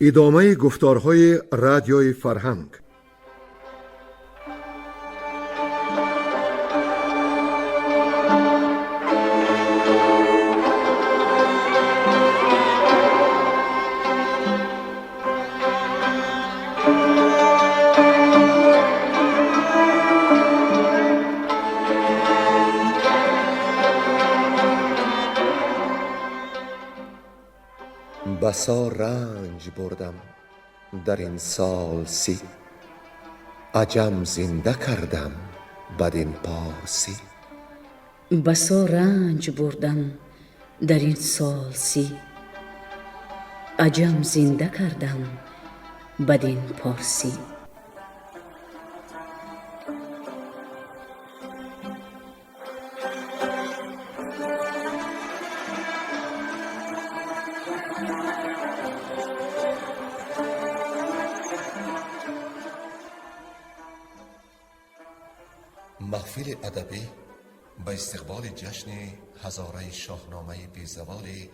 ادامه گفتارهای رادیوی فرهنگ. بسا رنج بردم در این سال سی، عجم زنده کردم بدین پارسی. بسا رنج بردم در این سال سی، عجم زنده کردم بدین پارسی. محفل ادبی به استقبال جشن هزاره شاهنامه بیزوال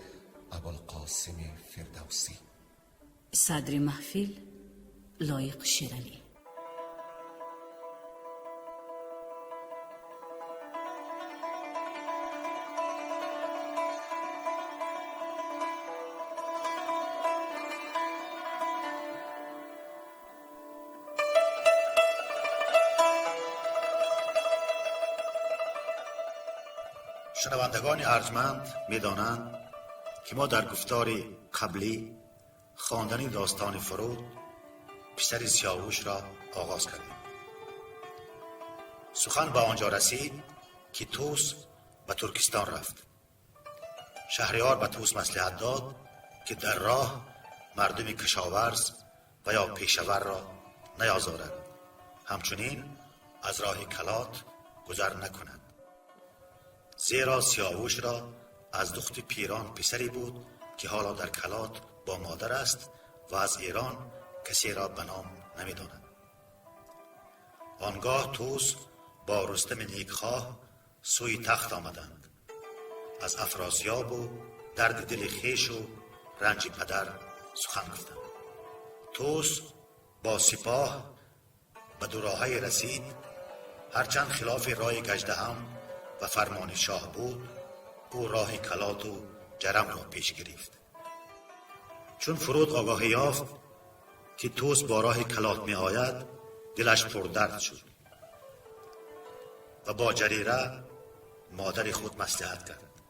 ابوالقاسم فردوسی. صدر محفل لایق شیرعلی. شنوندگان ارجمند می‌دانند که ما در گفتار قبلی خواندن داستان فرود پسر سیاوش را آغاز کردیم. سخن به آنجا رسید که طوس به ترکستان رفت. شهریار به طوس مصلحت داد که در راه مردم کشاورز و یا پیشور را نیازارد، همچنین از راه کلات گذر نکند، زیرا سیاوش را از دخت پیران پسری بود که حالا در کلات با مادر است و از ایران کسی را به نام نمی‌داند. آنگاه طوس با رستم نیکخواه سوی تخت آمدند. از افراسیاب و درد دل خویش و رنج پدر سخن گفتند. طوس با سپاه به دو راهی رسید. هرچند خلاف راه گژدهم و فرمان شاه بود، او راه کلات و جرم را پیش گرفت. چون فرود آگاهی یافت که طوس با راه کلات می آید، دلش پر درد شد و با جریره مادر خود مصلحت کرد.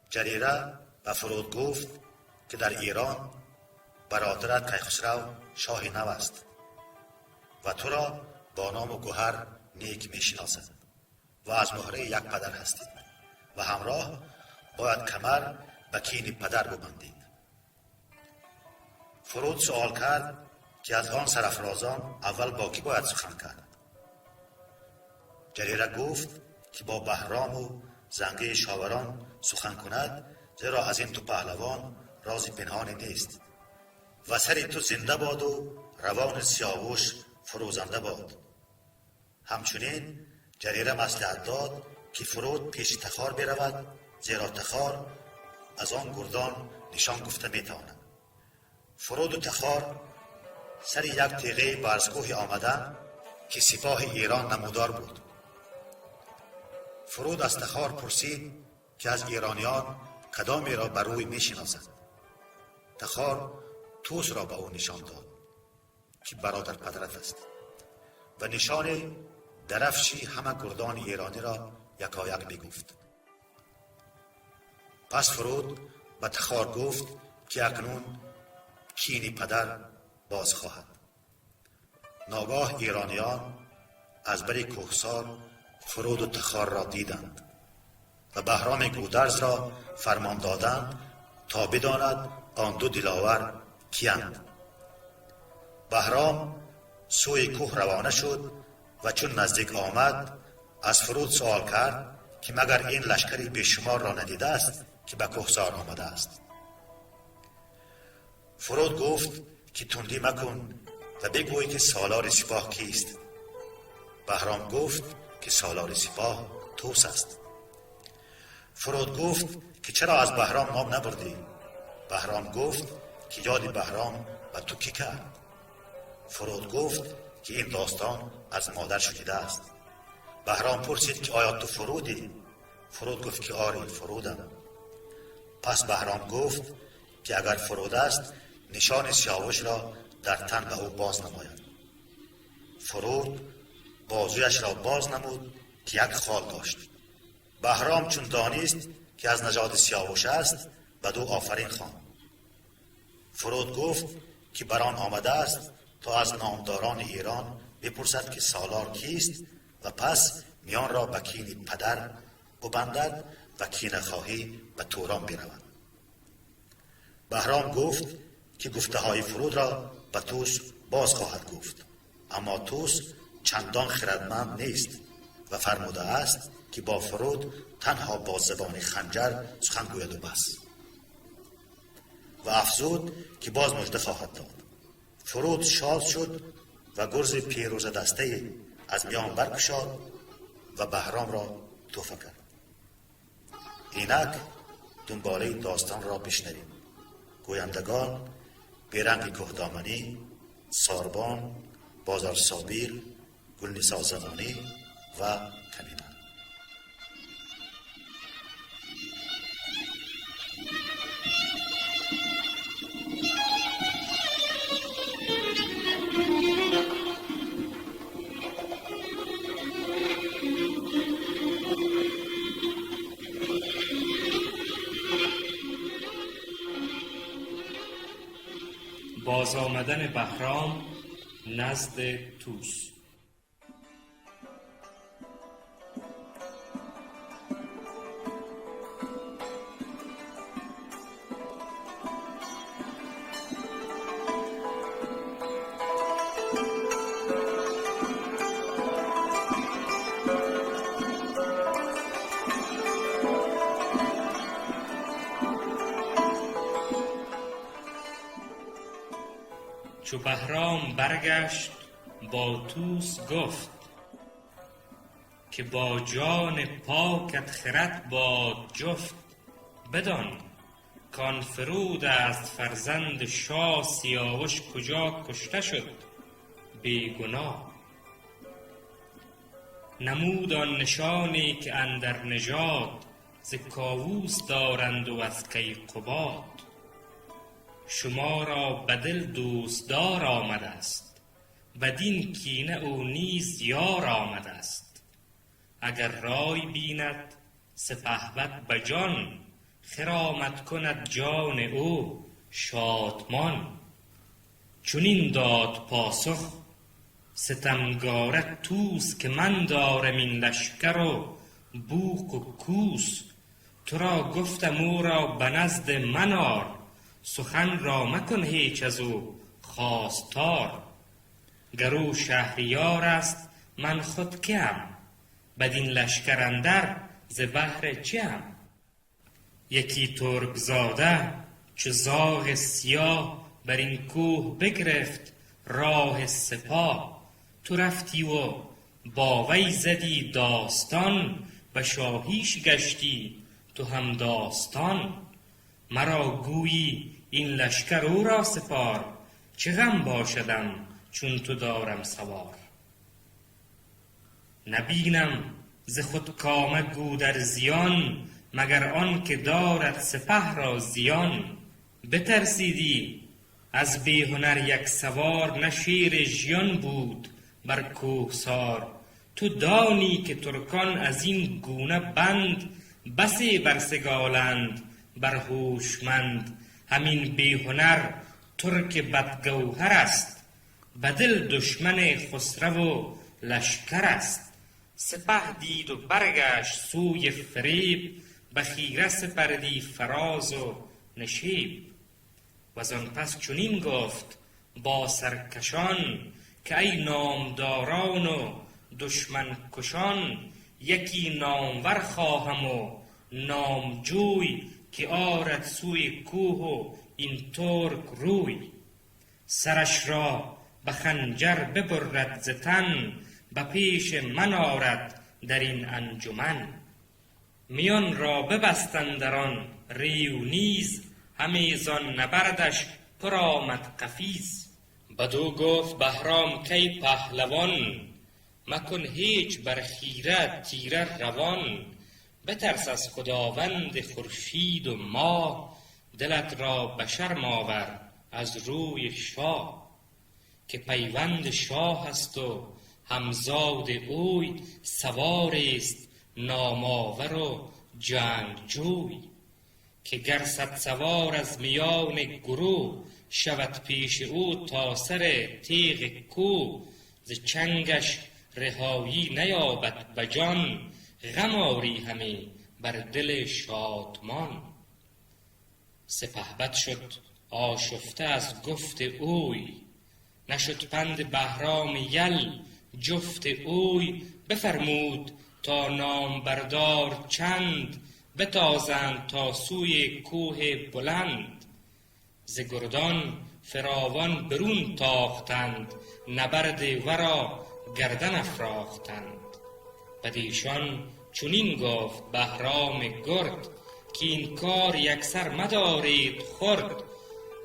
جریره به فرود گفت که در ایران برادرت کیخسرو شاه نو است و تو را با نام و گوهر نیک می شناسد و از مهره یک پدر هستید و همراه باید کمر به کین پدر ببندید. فرود سوال کرد که از آن سرافرازان اول با کی باید سخن کرد؟ جریره گفت که با بهرام و زنگه شاوران سخن کند، زیرا از این تو پهلوان رازی پنهانی نیست و سر تو زنده باد و روان سیاوش فروزنده باد. همچنین جریره مصلحت داد که فرود پیش تخار برود، زیرا تخار از آن گردان نشان گفته میتواند. فرود و تخار سر یک تیغه برزگوهی آمدند که سپاه ایران نمودار بود. فرود از تخار پرسید که از ایرانیان کدامی را بر روی میشناسد. تخار طوس را به او نشان داد که برادر پدرت است و نشان درفشی همه گردان ایرانی را یکایک میگفت. پس فرود به تخار گفت که اکنون کین پدر باز خواهد. ناگاه ایرانیان از بر کوهسار فرود و تخار را دیدند و بهرام گودرز را فرمان دادند تا بداند آن دو دلاور کیند. بهرام سوی کوه روانه شد و چون نزدیک آمد از فرود سوال کرد که مگر این لشکری بیشمار را ندیده است که به کوهسار آمده است؟ فرود گفت که تندی مکن و بگوی که سالار سپاه کیست. بهرام گفت که سالار سپاه طوس است. فرود گفت که چرا از بهرام نام نبردی؟ بهرام گفت که یاد بهرام و تو کی کرد؟ فرود گفت که این داستان از مادر شنیده است. بهرام پرسید که آیا تو فرودی؟ فرود گفت که آری فرودم. پس بهرام گفت که اگر فرود است نشان سیاوش را در تن به او باز نماید. فرود بازویش را باز نمود که یک خال داشت. بهرام چون دانست که از نژاد سیاوش است بدو آفرین خواند. فرود گفت که بر آن آمده است تا از نامداران ایران بپرسد که سالار کیست و پس میان را به کین پدر ببندد و کینه خواهی به توران برود. بهرام گفت که گفته های فرود را به توس باز خواهد گفت، اما توس چندان خردمند نیست و فرموده است که با فرود تنها با زبان خنجر سخن گوید و بس. و افزود که باز مژده خواهد داد. فرود شاد شد و گرز پیروزه دسته از میان برگشاد و بهرام را توفه کرد. اینک دنباله داستان را بشنویم. گویندگان بیرنگ کهدامنی، ساربان، بازار سابیل، گلنسا زمانی و کنیمان. باز آمدن بهرام نزد توس. چو بهرام برگشت با توس گفت که با جان پاکت خرد باد جفت. بدان کان فرود است فرزند شاه سیاوش کجا کشته شد بی گناه. نمود آن نشانی که اندر نژاد ز کاووس دارند و از کیقباد. شما را به دل دوستدار آمده است، بدین کینه او نیز یار آمده است. اگر رای بیند سپهبد به جان، خرامت کند جان او شادمان. چنین داد پاسخ ستمگاره توس که من دارم این لشکر و بوق و کوس. تو را گفتم او را به نزد من آر، سخن را مکن هیچ از او خواستار. گر او شهریار است من خود کیم، بدین لشکر اندر ز بهر چیم. یکی ترک زاده چو زاغ سیاه بر این کوه بگرفت راه سپاه. تو رفتی و با وی زدی داستان، به شاهیش گشتی تو هم داستان. مرا گویی این لشکر او را سپار، چه غم باشدم چون تو دارم سوار. نبینم ز خود کامه گودر زیان، مگر آن که دارد سپه را زیان. بترسیدی از بی هنر یک سوار، نه شیر ژیان بود بر کوهسار. تو دانی که ترکان از این گونه بند، بسی بر سگالند بر هوشمند. همین بی هنر ترک بدگوهر است، به دل دشمن خسرو و لشکر است. سپه دید و برگشت سوی فریب، به خیره سپردی فراز و نشیب. وزان پس چنین گفت با سرکشان، که ای نامداران و دشمن کشان. یکی نامور خواهم و نامجوی، که آرد سوی کوه و این ترک روی. سرش را به خنجر ببرد ز تن، به پیش من آرد در این انجمن. میان را ببستند در آن ریو نیز، همی زان نبردش پر آمد قفیز. بدو گفت بهرام کی پهلوان، مکن هیچ بر خیره تیره روان. بترس از خداوند خورشید و ماه، دلت را به شرم آور از روی شاه. که پیوند شاه است و همزاد اوی، سوارست نامآور و جنگجوی. که گر صد سوار از میان گروه، شود پیش او تا سر تیغ کوه. ز چنگش رهایی نیابد به جان، غم آری همی بر دل شادمان. سپهبد شد آشفته از گفت اوی، نشد پند بهرام یل جفت اوی. بفرمود تا نامبردار چند، بتازند تا سوی کوه بلند. ز گردان فراوان برون تاختند، نبرد ورا گردن افراختند. بدیشان چنین گفت بهرام گرد، که این کار یکسر مدارید خرد.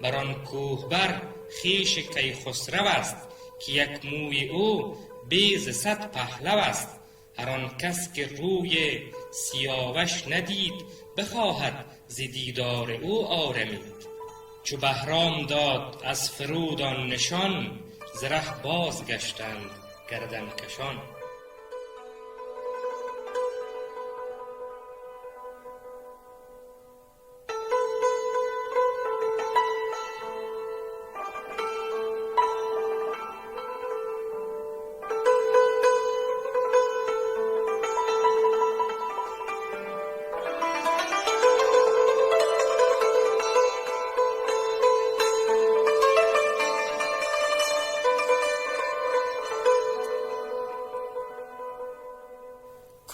بر آن کوه بر خویش کیخسرو است، که یک موی او بیز صد پهلو است. هر آن کس که روی سیاوش ندید، بخواهد ز دیدار او آرمید. چو بهرام داد از فرود آن نشان، ز ره بازگشتند گردن کشان.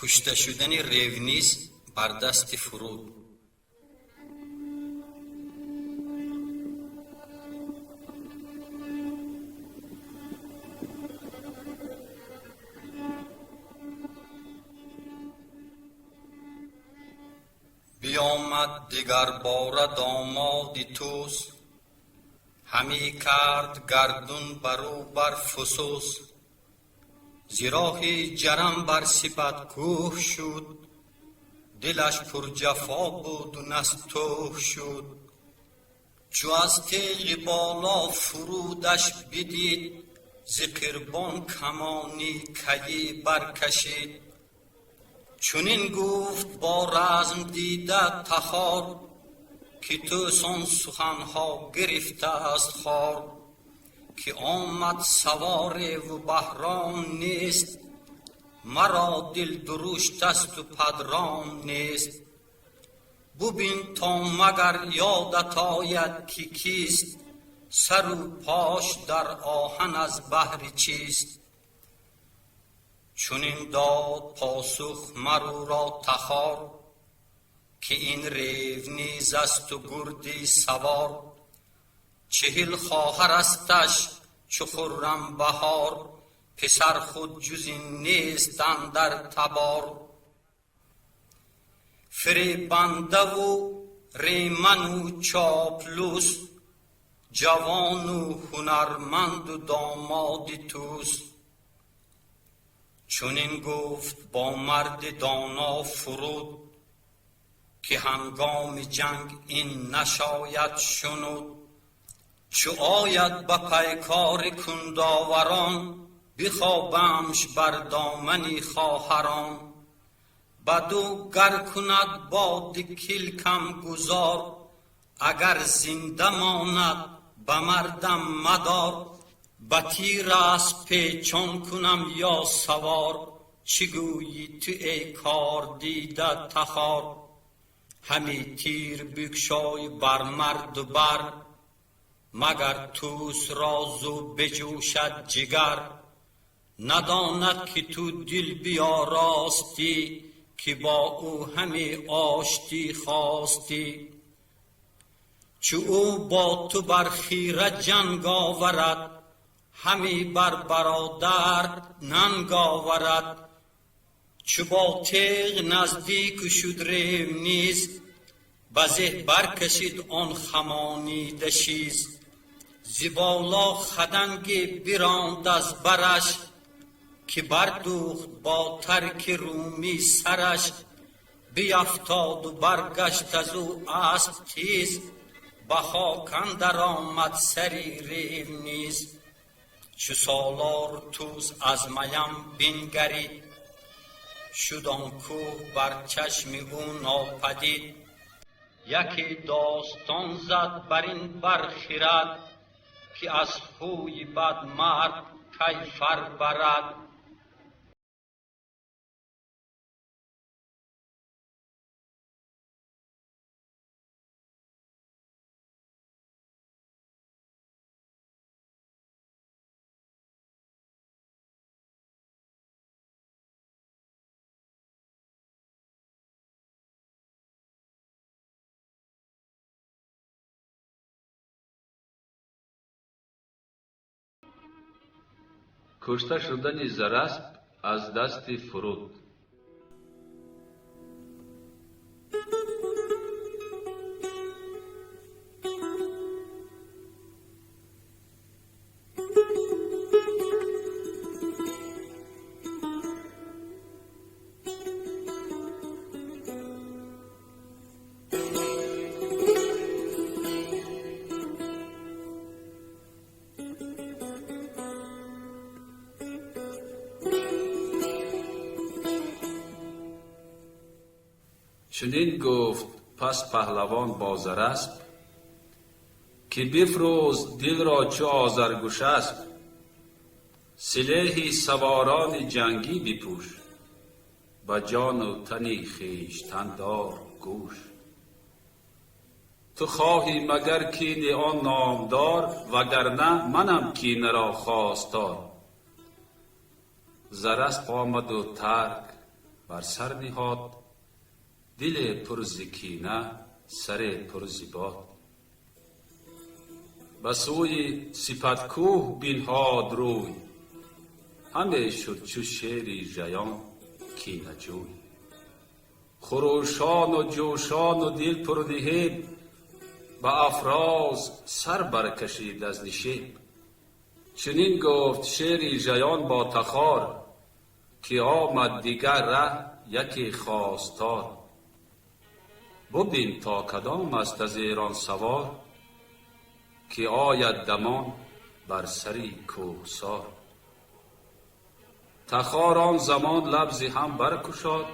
کشته شدن ریونیز بر دست فرود. بیامد دیگر باره داماد توس، همی کرد گردون برو بر فسوس. زیراه جرم بر سپت کوه شد، دلش پر جفا بود و نستوه شد. چو از تیغ بالا فرودش بدید، ز قربان کمانی کی برکشید. چنین گفت با رزم دیده تخار، که تو سان سخنها گرفته است خار. که آمد سواره و بهرام نیست، مرا دل درشت است و پدرام نیست. ببین تا مگر یادت آید که کیست، سر و پاش در آهن از بهر چیست. چنین داد پاسخ مرو را تخار، که این ریونیز است و گردی سوار. 40 خواهر استش چو خرم بهار، پسر خود جز این نیست اندر تبار. فریبنده و ریمن و چاپلوس، جوان و هنرمند و داماد توس. چنین گفت با مرد دانا فرود، که هنگام جنگ این نشاید شنود. چو آید به پیکار کنداوران، بخوابمش بر دامنی خواهران. بدو گر کند باد کلکم گذار، اگر زنده ماند به مردم مدار. به تیر اسب پیچان کنم یا سوار، چی گویی تو ای کار دیده تخار. همی تیر بگشای بر مرد و بر، مگر توس رازو بجوشد جگر. نداند که تو دل بیاراستی، که با او همی آشتی خواستی. چو او با تو بر خیره جنگ آورد، همی بر برادر ننگ آورد. چو با تیغ نزدیک شد ریونیز، بزه برکشید آن خمانیده شیز. زیبالا خدنگی براند از برش، که بردوخت با ترک رومی سرش. بیفتاد و برگشت از او اسب تیز، به خاک اندر آمد سری ریو نیز. چو سالار توس از میم بنگرید، شد آن کوه بر چشم او ناپدید. یکی داستان زد بر این برخیرد، که از خوی بد مرد کیفر برد. کشته شدن زراسپ از دست فرود. چنین گفت پس پهلوان با زراسپ، که بفروز دل را چو آذرگوش اسب. سلاح سواران جنگی بپوش، به جان و تن خویشتن دار گوش. تو خواهی مگر کین آن نامدار، وگرنه منم کین را خواستار. زراسپ آمد و ترک بر سر نهاد، دل پر ز کینه سر پر ز باد. به سوی سپید کوه بنهاد روی، همه شد چو شیر ژیان کینه جوی. خروشان و جوشان و دل پر نهیب، به افراز سر برکشید از نشیب. چنین گفت شیر ژیان با تخار، که آمد دیگر ره یکی خواستار. ببین تا کدام است از ایران سوار، که آید دمان بر سری کوهسار. تخار آن زمان لب هم برگشاد،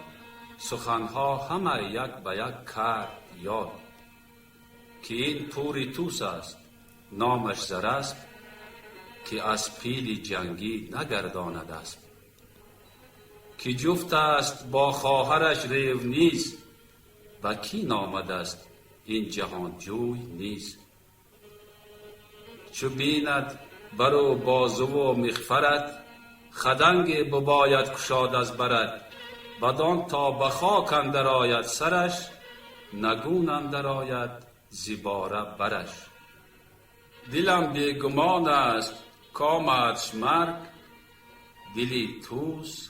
سخنها همه یک به یک کرد یاد. که این پوری توس است نامش زراسپ، که از پیل جنگی نگرداند اسب. که جفت است با خواهرش ریو نیز، و کی آمده است این جهان جوی نیز. چو بیند برو بازو و مغفرت، خدنگ بباید کشاد از برد. بدان تا به خاک اندر آید سرش، نگون اندر آید زباره برش. دلم بیگمان است کامدش مرگ، دلی توس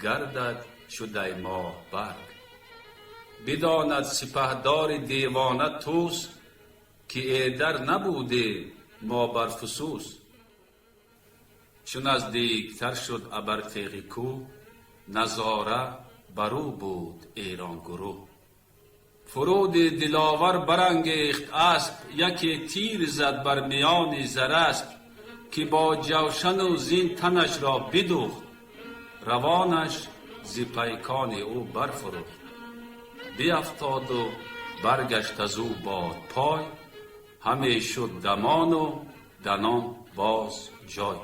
گردد چو دیماه برگ. بداند سپهدار دیوانه توس، که ایدر نبوده ما بر فسوس. چون از دیگتر شد ابر تیغ کوه، نظاره برو بود ایران گروه. فرود دلاور برانگیخت اسب، یکی تیر زد بر میان زراسپ. که با جوشن و زین تنش را بدوخت، روانش ز پیکان او برفروخت. بیفتاد و برگشت از او باد پای، همه شد دمان و دنان باز جای.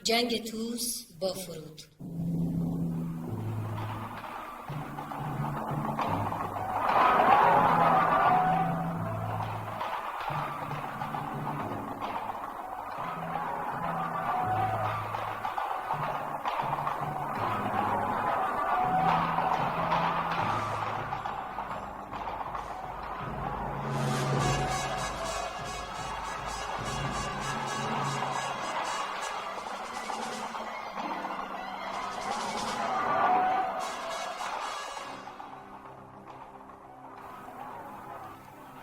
جنگ طوس با فرود.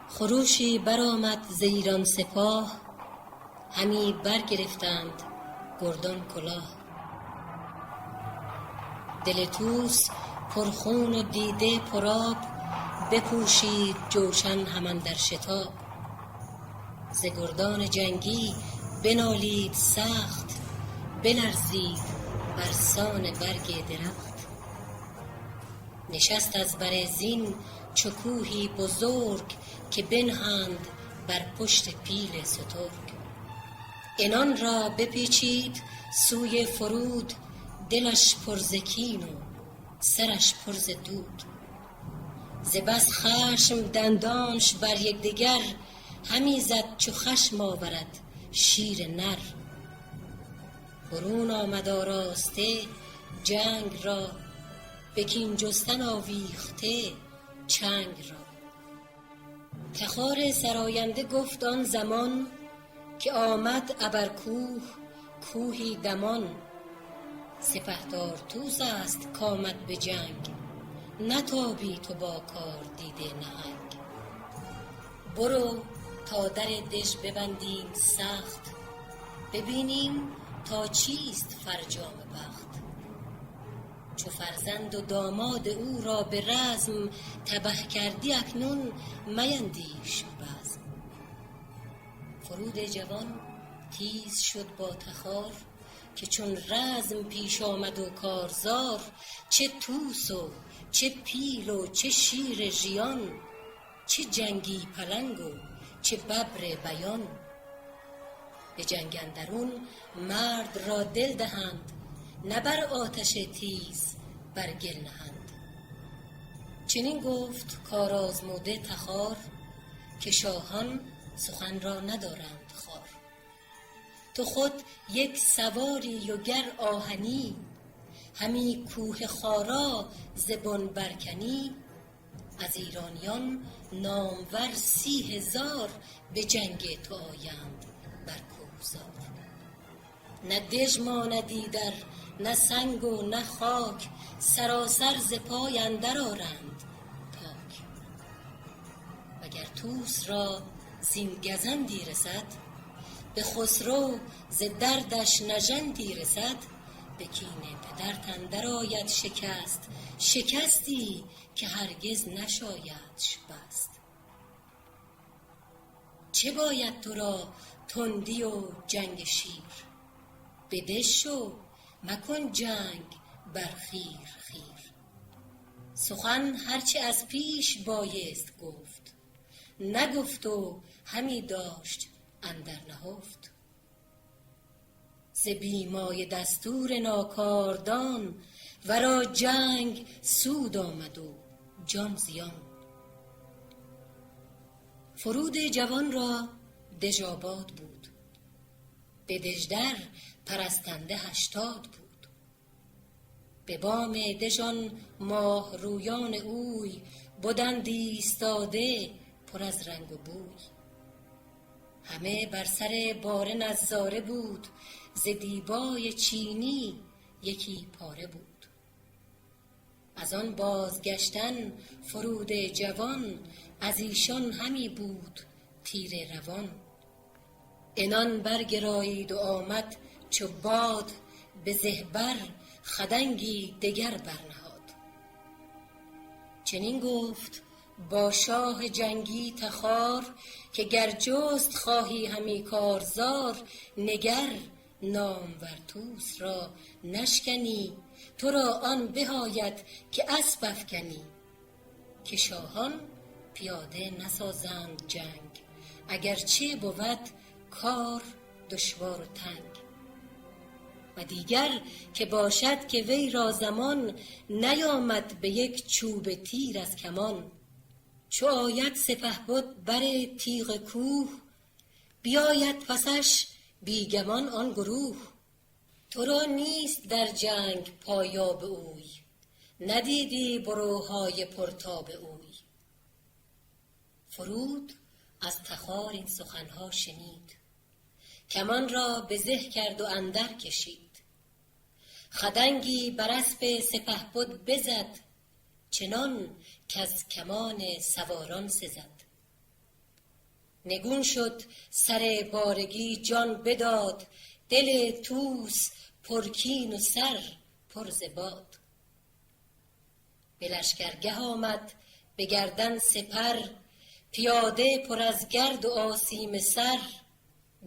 خروشی برآمد ز ایران سپاه، همی برگرفتند گردان کلاه. دل طوس پرخون و دیده پرآب، بپوشید جوشن همان در شتاب. ز گردان جنگی بنالید سخت، بلرزید برسان برگ درخت. نشست از بر زین چو کوهی بزرگ، که بنهند بر پشت پیل سترگ. عنان را بپیچید سوی فرود، دلش پر ز کین و سرش پر ز دود. ز بس خشم دندانش بر یکدیگر، همی زد چو خشم آورد شیر نر. برون آمد آراسته جنگ را، به کین جستن آویخته چنگ را. تخار سراینده گفت آن زمان، که آمد ابر کوه کوهی دمان. سپهدار طوس است کآمد به جنگ، نتابی تو با کار دیده نهنگ. برو تا در دژ ببندیم سخت، ببینیم تا چیست فرجام بخت. چو فرزند و داماد او را به رزم، تبه کردی اکنون میندیش بزم. فرود جوان تیز شد با تخار، که چون رزم پیش آمد و کارزار. چه طوس و چه پیل و چه شیر ژیان، چه جنگی پلنگ و چه ببر بیان. به جنگ اندرون مرد را دل دهند، نه بر آتش تیز بر گل نهند. چنین گفت کارآزموده تخار، که شاهان سخن را ندارند خوار. تو خود یک سواری و گر آهنی، همی کوه خارا ز بن برکنی. از ایرانیان نامور 30,000، به جنگ تو آیند بر کوهسار. نه دژ ماندی در نه سنگ و نه خاک، سراسر ز پای اندر آرند پاک. وگر طوس را زین گزندی رسد، به خسرو ز دردش نژندی رسد. به کین پدرت اندر آید شکست، شکستی که هرگز نشایدش بست. چه باید تو را تندی و جنگ شیر، به دژ شو مکن جنگ بر خیر خیر. سخن هرچه از پیش بایست گفت، نگفت و همی داشت اندر نهفت. ز بیمای دستور ناکاردان، ورا جنگ سود آمد و جان زیان. فرود جوان را دژ آباد بود، به دژدر پرستنده 80 بود. به بام دژ آن ماه رویان اوی، بدند ایستاده پر از رنگ و بوی. همه بر سر باره نظاره بود، ز دیبای چینی یکی پاره بود. از آن بازگشتن فرود جوان، از ایشان همی بود تیره روان. عنان برگرایید و آمد چو باد، به زهبر خدنگی دگر برنهاد. چنین گفت با شاه جنگی تخار، که گر جست خواهی همی کارزار. نگر نامور طوس را نشکنی، تو را آن بهاید که اسپ افکنی. که شاهان پیاده نسازند جنگ، اگرچه بود کار دشوار و تنگ. و دیگر که باشد که وی را زمان نیامد به یک چوب تیر از کمان. چو آید سپهبد بر تیغ کوه، بیاید پسش بیگمان آن گروه. تو را نیست در جنگ پایاب اوی، ندیدی بروهای پرتاب اوی. فرود از تخار این سخنها شنید، کمان را به زه کرد و اندر کشید. خدنگی بر اسپ سپهبد بزد، چنان کز کمان سواران سزد. نگون شد سر بارگی جان بداد، دل طوس پرکین و سر پر ز باد. به لشکرگه آمد به گردن سپر، پیاده پر از گرد و آسیم سر.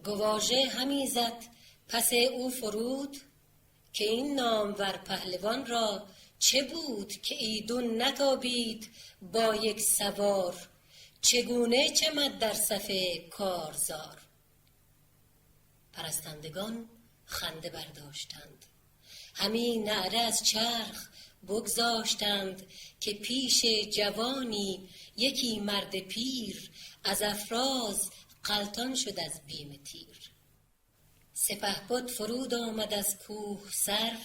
گواژه همی زد پس او فرود، که این نامور پهلوان را چه بود که ایدون نتابید با یک سوار. چگونه چمد در صف کارزار. پرستندگان خنده برداشتند، همی نعره از چرخ بگذاشتند، که پیش جوانی یکی مرد پیر، از افراز غلطان شد از بیم تیر. سپهبد فرود آمد از کوه سر،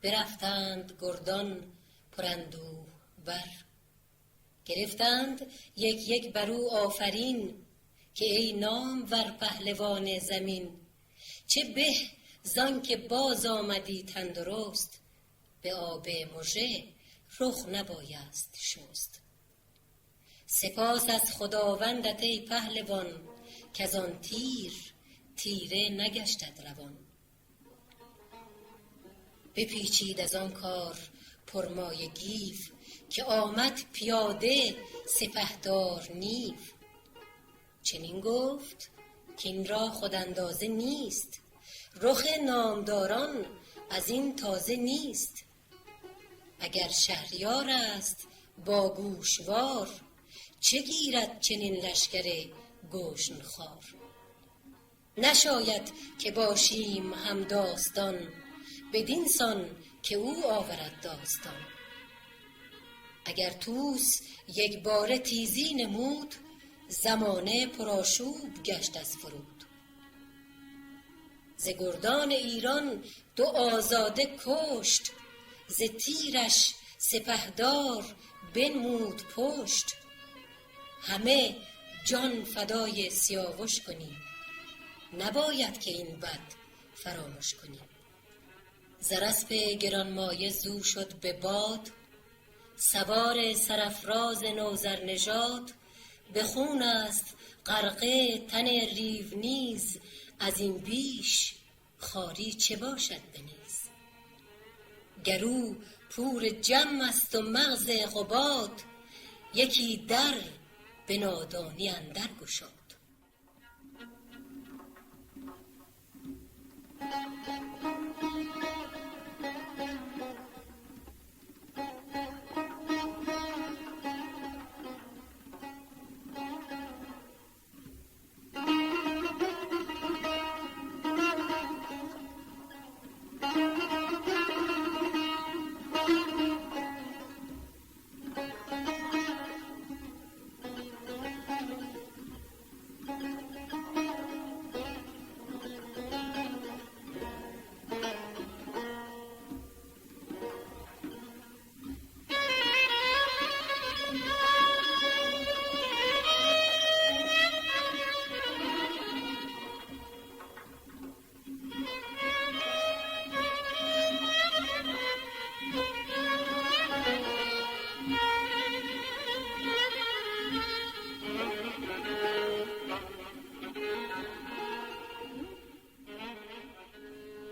برفتند گردان پراندوه بر. گرفتند یک یک برو آفرین، که ای نامور پهلوان زمین. چه به زان که باز آمدی تندرست، به آب مژه رخ نبایست شست. سپاس از خداوندت ای پهلوان، کز آن تیر تیره نگشتد روان. بپیچید از آن کار پرمایه گیو، که آمد پیاده سپهدار نیو. چنین گفت که این را خود اندازه نیست، رخ نامداران از این تازه نیست. اگر شهریار است با گوشوار، چه گیرد چنین لشکر گشن خوار. نشاید که باشیم هم داستان، بدین سان که او آورد داستان. اگر طوس یک باره تیزی نمود، زمانه پرآشوب گشت از فرود. ز گردان ایران دو آزاده کشت، ز تیرش سپهدار بنمود پشت. همه جان فدای سیاوش کنیم، نباید که این بد فراموش کنیم. ز اسپ گرانمایه زو شد به باد، سوار سرافراز نوذرنژاد. به خون است غرقه تن ریونیز، از این بیش خواری چه باشد بنیز. گرو پور جم است و مغز قباد، یکی در به نادانی اندر گشاد.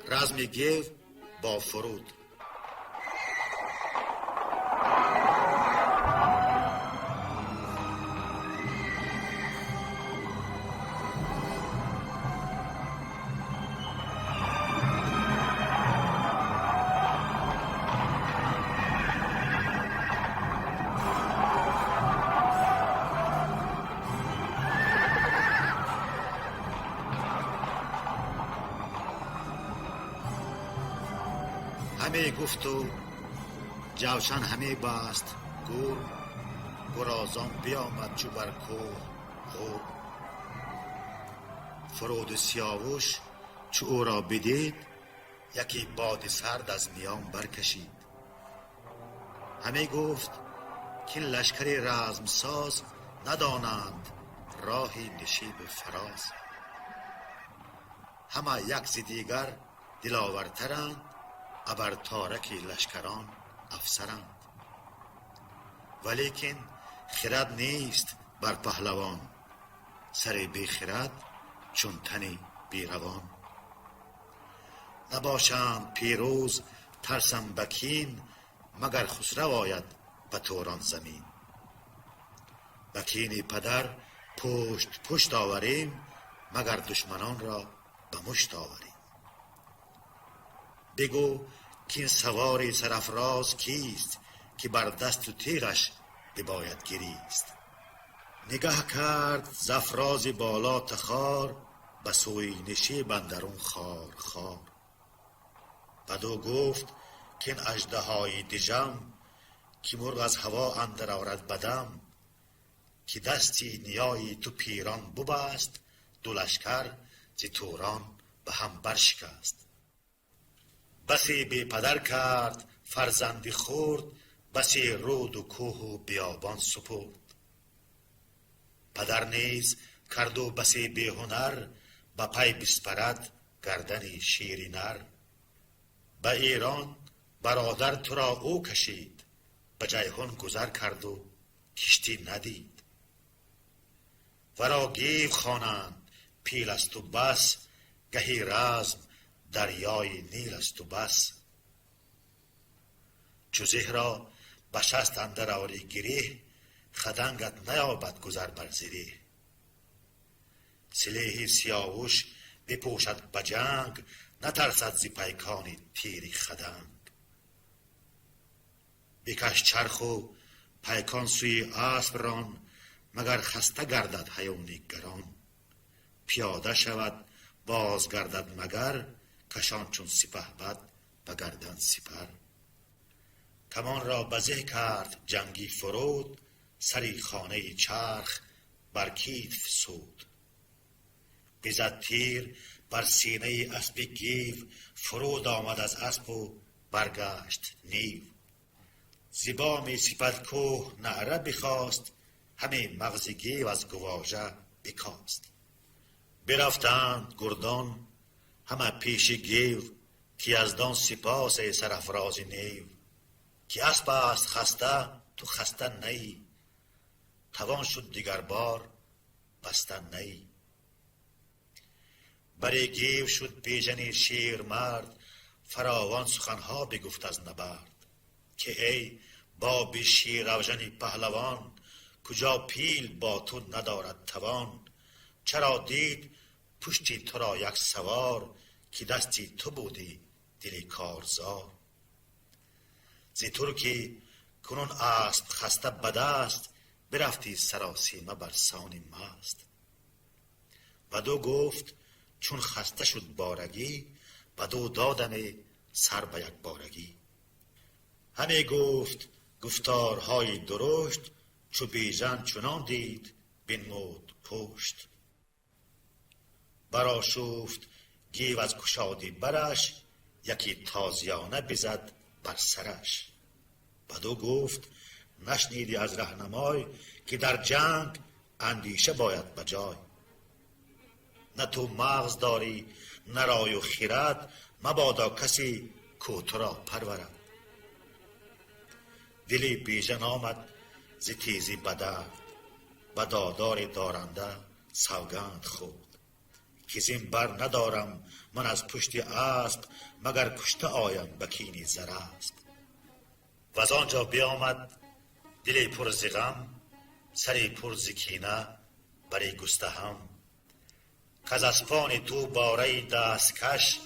رزم گیو با فرود. همه گفت و جوشن همه بست گور، گرازان بیامد چو بر کوه غور. فرود سیاوش چو او را بدید، یکی باد سرد از میان برکشید. همه گفت که لشکر رزم ساز، ندانند راهی نشیب و فراز. همه یک ز دیگر دلاورترند، ابر تارک لشکران افسرند. ولیکن خرد نیست بر پهلوان، سر بی خرد چون تنی بی روان. نباشند پیروز ترسم بکین، مگر خسرو آید به توران زمین. بکین پدر پشت پشت آوریم، مگر دشمنان را به مشت آوریم. بگو که این سوار سرافراز کیست، که بر دست و تیغش بباید گریست. نگه کرد ز افراز بالا تخار، به سوی نشیب اندرون خار خار. بدو گفت که این اژدهای دژم، که مرغ از هوا اندر آورد بدم. که دستی نیای تو پیران ببست، دو لشکر ز توران به هم برشکست. بسی بی پدر کرد فرزندی خرد، بسی رود و کوه و بیابان سپرد. پدر نیز کرد و بسی بی هنر، به پی بسپرد گردن شیر نر. به ایران برادر تو را او کشید، به جیحون گذر کرد و کشتی ندید. ورا گیو خوانند پیل است و بس، گهی رزم دریای نیل است و بس. چو زه را به شست اندر آری گره، خدنگت نیابد گذر بر زره. سلیح سیاوش بپوشد به جنگ، نترسد ز پیکان تیری خدنگ. بکش چرخ و پیکان سوی اسب ران، مگر خسته گردد هیونی گران. پیاده شود باز گردد مگر، کشان چون سپهبد به گردن سپر. کمان را بزه کرد جنگی فرود، سری خانه چرخ بر کیف سود. بزد تیر بر سینه اسب گیو، فرود آمد از اسب و برگشت نیو. ز بام سپیدکوه نعره بخواست، همه مغز گیو از گواژه بکاست. برفتند گردان همه پیش گیو، که یزدان سپاس سرافراز نیو. که اسب است خسته تو خسته نی، توان شد دیگر بار بسته نی. بر گیو شد بیژن شیر مرد، فراوان سخنها بگفت از نبرد. که ای با بی شیر اوژن پهلوان، کجا پیل با تو ندارد توان. چرا دید پشتی تو را یک سوار، که دستی تو بودی دلی کارزار. ز ترکی کنون اسب خسته بدست، برفتی سراسیمه بر سان مست. بدو گفت چون خسته شد بارگی، بدو دادم سر به یک بارگی. همه گفت گفتارهای درشت، چو بیژن چنان دید بنمود پشت. برآشفت گیو از گشادی برش، یکی تازیانه بزد بر سرش. بدو گفت نشنیدی از رهنمای، که در جنگ اندیشه باید بجای. نه تو مغز داری نه رای و خرد، مبادا کسی کو تو را پرورد. دلی بیژن آمد ز تیزی به درد، به دادار دارنده سوگند خورد. که زین بر ندارم من از پشت اسب، مگر کشته آیم به کینی زراسپ. وز آنجا بیامد دلی پر ز غم، سری پر ز کینه بری گسته هم. کز اسپان تو باره دستکش،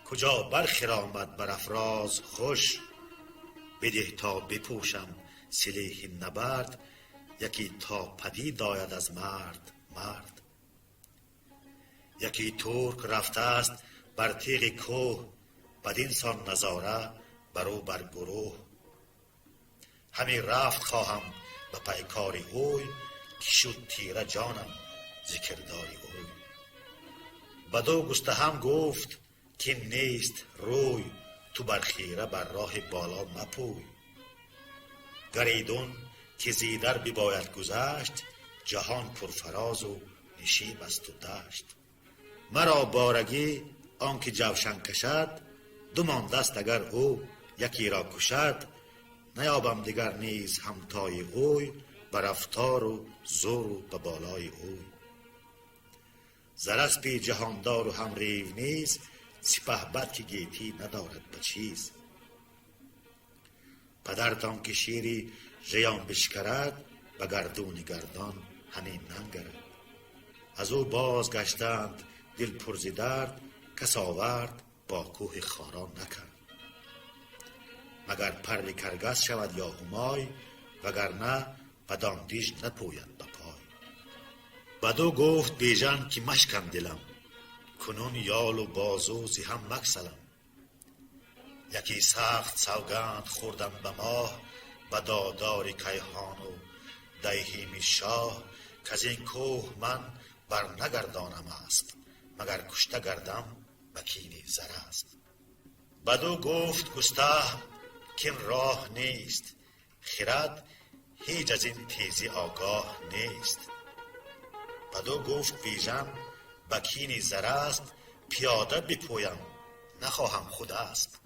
کجا برخرامد بر افراز خوش. بده تا بپوشم سلیح نبرد، یکی تا پدید آید از مرد مرد. یکی ترک رفته است بر تیغ کوه، بدین سان نظاره برو بر گروه. همی رفت خواهم به پیکاری اوی، که شد تیره جانم ز کرداری اوی. بدو گستهم گفت که نیست روی، تو بر خیره بر راه بالا مپوی. گریدون که زیدر بباید گذشت، جهان پرفراز و نشیب است و دشت. مرا بارگی آنکه جوشن کشد، دو ماندست اگر او یکی را کشد. نیابم دیگر نیز همتای اوی، بر رفتار و زور و به بالای اوی. زرسپی جهاندار و هم ریو نیز، سپهبد که گیتی ندارد به چیز. پدرتان که شیری ژیان بشکرد، به گردون گردان همین ننگرد. از او باز گشتند دل پر ز درد، کس آورد با کوه خارا نکرد. مگر پر کرگس شود یا همای، وگرنه بدان دیژ نپوید به پای. بدو گفت بیژن که مشکن دلم، کنون یال و بازو ز هم مگسلم. یکی سخت سوگند خوردم به ماه، به دادار کیهان و دیهیم شاه. که از این کوه من بر نگردانم است، مگر کشته گردم به کین زر است. بدو گفت گستهم که این راه نیست، خرد هیچ از این تیزی آگاه نیست. بدو گفت بیژن به کین زر است، پیاده بپویم نخواهم خود است.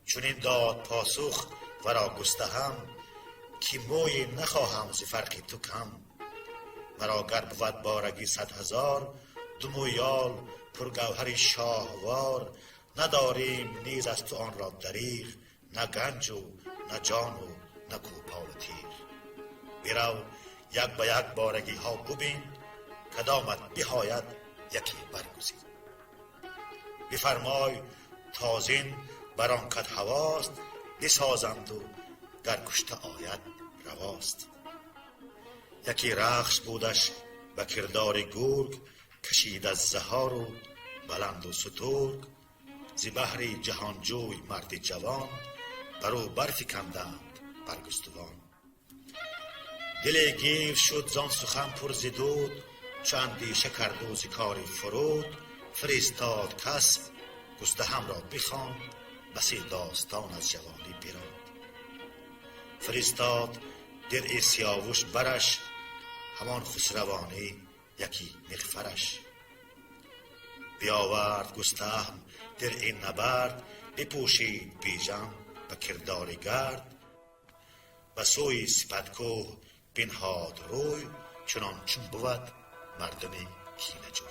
چون این داد پاسخ ورا گستهم، که موی نخواهم ز فرق تو کم. مرا گر بود بارگی 100,000، دو مویال پر گوهر شاهوار. نداریم نیز از تو آن را دریغ، نه گنج و نه جان و نه کوپال و تیغ. برو یک به یک بارگی ها ببین، کدامت بهاید یکی برگزین. بفرمای تازین بر آن کت هواست، بسازند و گر کشته آید رواست. یکی رخش بودش به کردار گرگ، کشید از زهار و بلند و سترگ. ز بهر جهانجوی مرد جوان، برو برفکندند برگستوان. دل گیو شد زان سخن پر ز دود، چو اندیشه کرد و ز کاری فرود. فرستاد کس گستهم را بخواند، بسی داستان از جوانی براند. فرستاد درع سیاوش برش، همان خسروانی یکی مغفرش. بیاورد گستهم درع نبرد، بپوشید بیژن به کردار گرد. به سوی سپیدکوه بنهاد روی، چنان چون بود مردم کینه جوی.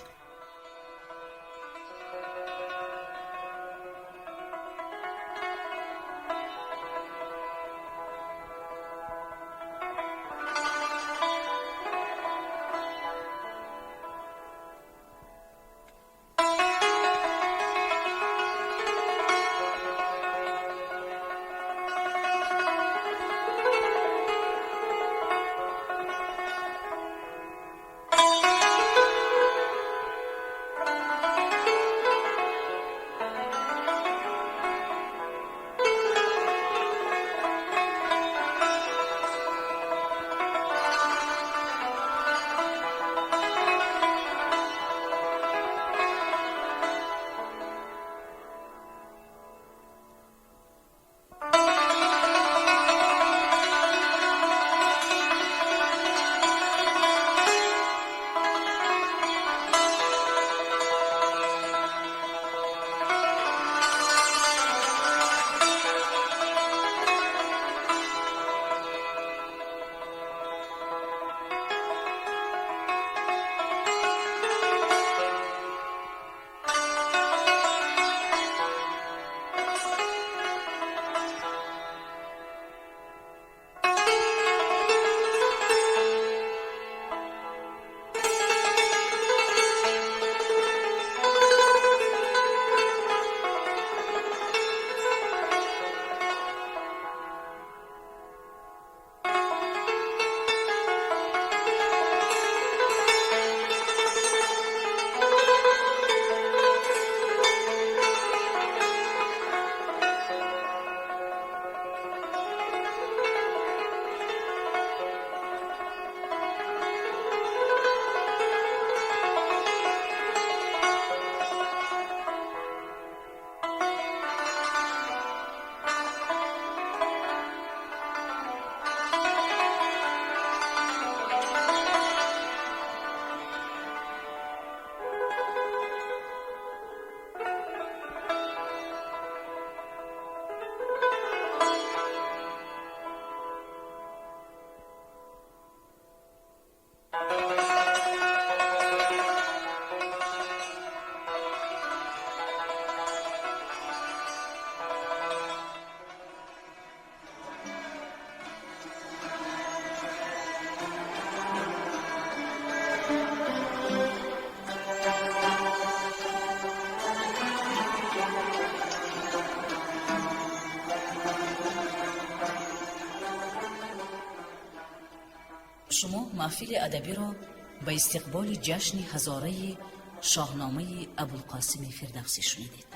شما محفل ادبی را به استقبال جشن هزاره شاهنامه ابوالقاسم فردوسی شنیدید.